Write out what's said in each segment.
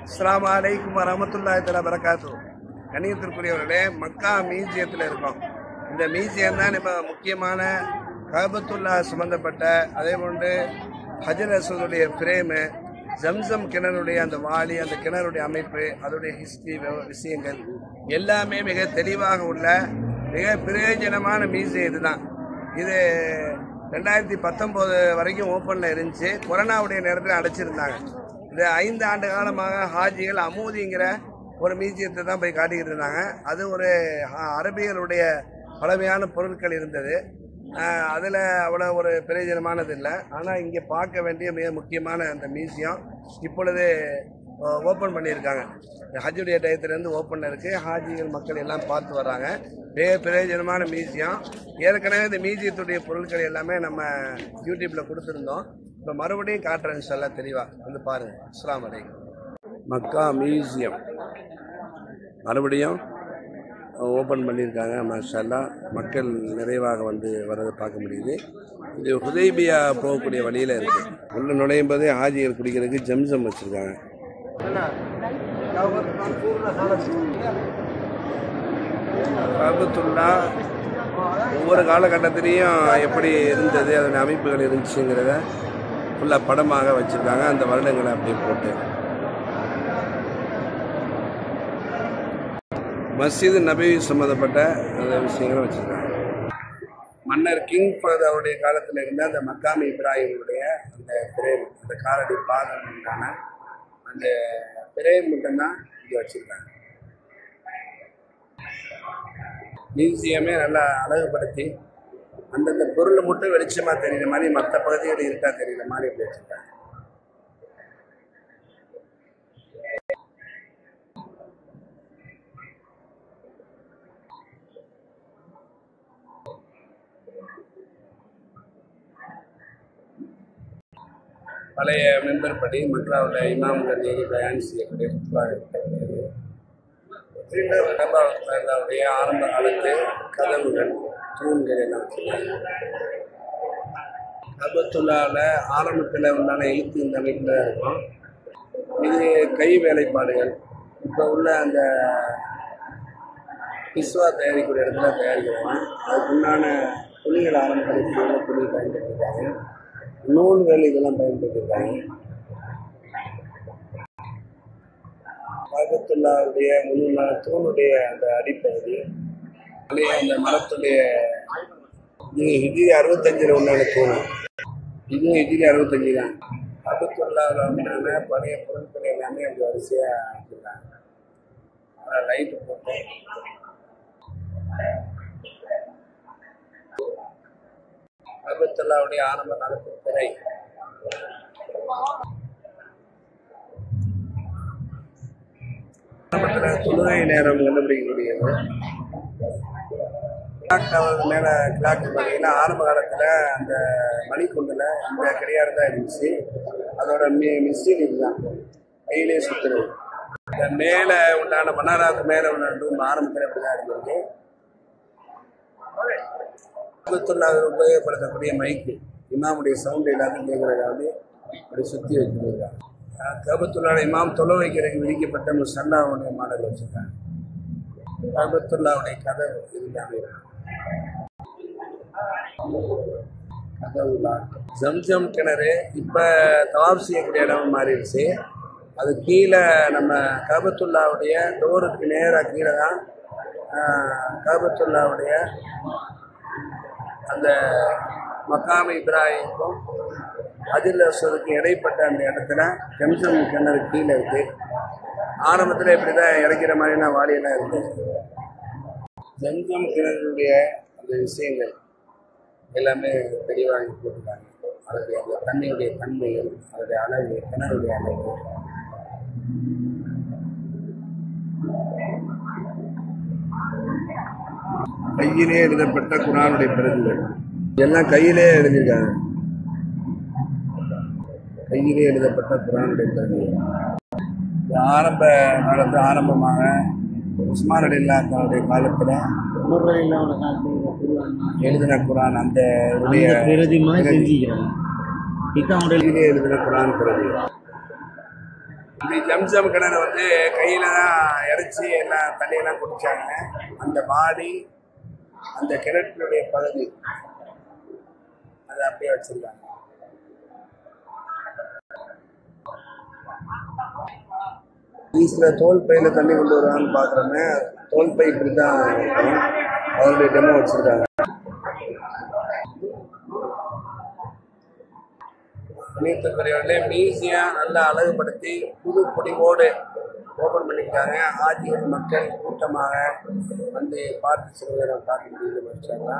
அஸ்ஸலாமு அலைக்கும் வரஹ்மத்துல்லாஹி தஆலா பரகாத்துஹு. கண்ணியத்திற்குரியவர்களே, மக்கா மியூசியத்தில் இருக்கோம். இந்த மியூசியம் தான் இப்போ முக்கியமான கஅபத்துல்லா சம்பந்தப்பட்ட, அதே போன்று ஹஜர் அஸ்வதுடைய ஃப்ரேமு, ஜம்சம் கிணறுடைய அந்த வாளி, அந்த கிணறுடைய அமைப்பு, அதோடைய ஹிஸ்ட்ரி விஷயங்கள் எல்லாமே மிக தெளிவாக உள்ள மிக பிரயோஜனமான மியூசியம் இதுதான். இது 2019 வரைக்கும் ஓப்பனில் இருந்துச்சு. கொரோனாவுடைய நேரத்தில் அடைச்சிருந்தாங்க. இந்த 5 ஆண்டு காலமாக ஹாஜிகள் அமூதிங்கிற ஒரு மியூசியத்தை தான் போய் காட்டிக்கிட்டு இருந்தாங்க. அது ஒரு அரபியலுடைய பழமையான பொருட்கள் இருந்தது. அதில் அவ்வளோ ஒரு பிரயோஜனமானது இல்லை. ஆனால் இங்கே பார்க்க வேண்டிய மிக முக்கியமான அந்த மியூசியம் இப்பொழுது ஓப்பன் பண்ணியிருக்காங்க. ஹஜ்ஜுடைய டயத்துலேருந்து ஓப்பனில் இருக்குது. ஹாஜிகள் மக்கள் எல்லாம் பார்த்து வர்றாங்க. மிக பிரயோஜனமான மியூசியம். ஏற்கனவே இந்த மியூசியத்துடைய பொருட்கள் எல்லாமே நம்ம யூடியூப்பில் கொடுத்துருந்தோம். இப்போ மறுபடியும் காட்டுறேன் இன்ஷால்லா, தெளிவாக வந்து பாருங்கள். அஸ்ஸலாமு அலைக்கும். மக்கா மியூசியம் மறுபடியும் ஓப்பன் பண்ணியிருக்காங்க. மாஷா மக்கள் நிறைவாக வந்து வர்றதை பார்க்க முடியுது. இது ஹுதைபியா போகக்கூடிய வழியில் இருக்குது. உள்ள நுழையும் போதே ஹாஜிகள் குடிக்கிறதுக்கு ஜம்சம் வச்சுருக்காங்க. கஅபத்துல்லா ஒவ்வொரு காலகட்டத்திலையும் எப்படி இருந்தது, அதன் அமைப்புகள் இருந்துச்சுங்கிறத ஃபுல்லாக படமாக வச்சுருக்காங்க. அந்த வருடங்களை அப்படியே போட்டு மஸ்ஜித் நபவி சம்மந்தப்பட்ட அந்த விஷயங்களும் வச்சுருக்காங்க. மன்னர் கிங் ஃபஹத் அவருடைய காலத்தில் இருந்த அந்த மக்காம் இப்ராஹிமுடைய அந்த பிரேம், அந்த காலடி பாதம் உண்டான அந்த பிரேம் மட்டும்தான் இங்கே வச்சுருக்காங்க. மியூசியமே நல்லா அழகுபடுத்தி அந்தந்த பொருள் மட்டும் வெளிச்சமாக தெரிகிற மாதிரி, மற்ற பகுதிகள் இருட்டா தெரிகிற மாதிரி இப்படி வச்சுருக்காங்க. பழைய மெம்பர் படி மக்காவுடைய இமாம்கள் பயான் செய்யக்கூடிய அவருடைய ஆரம்ப காலத்து கதவுகள், தூண்கள் எல்லாம் வச்சுருக்காங்க. கஅபத்துல்லாவில் ஆரம்பத்தில் உண்டான எழுத்து இந்த அமைப்பில் இருக்கும். இது கை வேலைப்பாடுகள். இப்போ உள்ள அந்த பிஸ்வா தயாரிக்கூடிய இடத்துல தயாரிக்கிறாங்க. அதுக்குண்டான துணிகள் ஆரம்பத்தில் துணி பயன்படுத்தியிருக்காங்க. நூல்கள் இதெல்லாம் பயன்படுத்தியிருக்காங்க. கஅபத்துல்லாவுடைய முழு தூணுடைய அந்த அடிப்பகுதி, அந்த மரத்துடைய இது ஹிஜ்ரி 65 உண்டான தூண். இது ஹிஜ்ரி 65 தான். கஅபத்துல்லாவில் உண்டான பழைய பொருட்கள் எல்லாமே அப்படி வரிசையாக வச்சுருக்காங்க. லைட்டு போட்டு கஅபத்துல்லாவுடைய ஆரம்ப காலத்து திரை. ஆரம்பத்தில் தொழுகை நேரம் கண்டுபிடிக்கக்கூடியது. கிளாக் டவர் மேலே கிளாக் பார்த்தீங்கன்னா ஆரம்ப காலத்தில் அந்த மணிக்குண்டில் இந்த கிடையாது தான் இருந்துச்சு. அதோட மிஷின் இதுதான், கையிலே சுற்றுறது. இந்த மேலே உண்டான மன்னாராத்து மேலே உள்ள ரூம் ஆரம்பத்தில் இப்படி தான் இருந்தது. கஅபத்துல்லாவில் உபயோகப்படுத்தக்கூடிய மைக்கு, இமாமுடைய சவுண்டு எல்லாத்தையும் கேட்குறதாவது அப்படி சுற்றி வச்சுருக்காங்க. கஅபத்துல்லாவில் இமாம் தொலை வைக்கிறதுக்கு விதிக்கப்பட்ட முஸல்லாவுடைய மாடல் வச்சுருக்காங்க. கஅபத்துல்லாவுடைய கதவு இருந்தாங்க. கதவுல்லா ஜம்சம் கிணறு இப்போ தவாப் செய்யக்கூடிய இடம் மாறிடுச்சு. அது கீழே நம்ம கஅபத்துல்லாவுடைய டோருக்கு நேராக கீழே தான் கஅபத்துல்லாவுடைய அந்த மக்காம் இப்ராஹிமுக்கும் ஹஜர் அஸ்வதுக்கு இடைப்பட்ட அந்த இடத்துல ஜம்சம் கிணறு கீழே இருக்குது. ஆரம்பத்தில் இப்படி தான் இறக்கிற மாதிரிலாம் வாளியெல்லாம் இருக்குது. ஜம்சம் கிணறுடைய அந்த விஷயங்கள் எல்லாமே தெளிவாக போட்டிருக்காங்க. அதனுடைய அந்த தண்ணியுடைய தன்மைகள், அதனுடைய அளவு, கிணறுடைய அளவு, கையிலே எழுதப்பட்ட குர்ஆனுடைய பிரதிகள் எல்லாம் கையிலே எழுதியிருக்காங்க. கையிலே எழுதப்பட்ட குர்ஆனுடைய பிரதிகள் ஆரம்ப காலத்து ஆரம்பமாக உஸ்மான் ரலியல்லாஹு தஆலாவுடைய காலத்தில் எழுதின குர்ஆன் அந்த கையிலே எழுதின குர்ஆன் பிரதி. இந்த ஜம்சம் கிணறு வந்து கையில தான் இறைச்சி எல்லாம் தண்ணியெல்லாம் குடிச்சாங்க. அந்த பாடி அந்த கிணற்றினுடைய பகுதி அதை அப்படியே வச்சிருக்காங்க. ஈஸ்ல தோல் பையில தண்ணி கொண்டு வருவான்னு பாக்குறோமே, தோல் பை இப்படிதான் இருக்கும். அவருடைய டெமோ வச்சிருக்காங்க. கணியத்திற்குரியவர்களே, மியூசியம் நல்லா அழகுபடுத்தி புது பொடிவோடு ஓபன் பண்ணியிருக்காங்க. ஆஜீவன் மக்கள் கூட்டமாக வந்து பார்த்து செல்வதை பார்க்க முடியுது. வச்சாங்க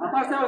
Apa saya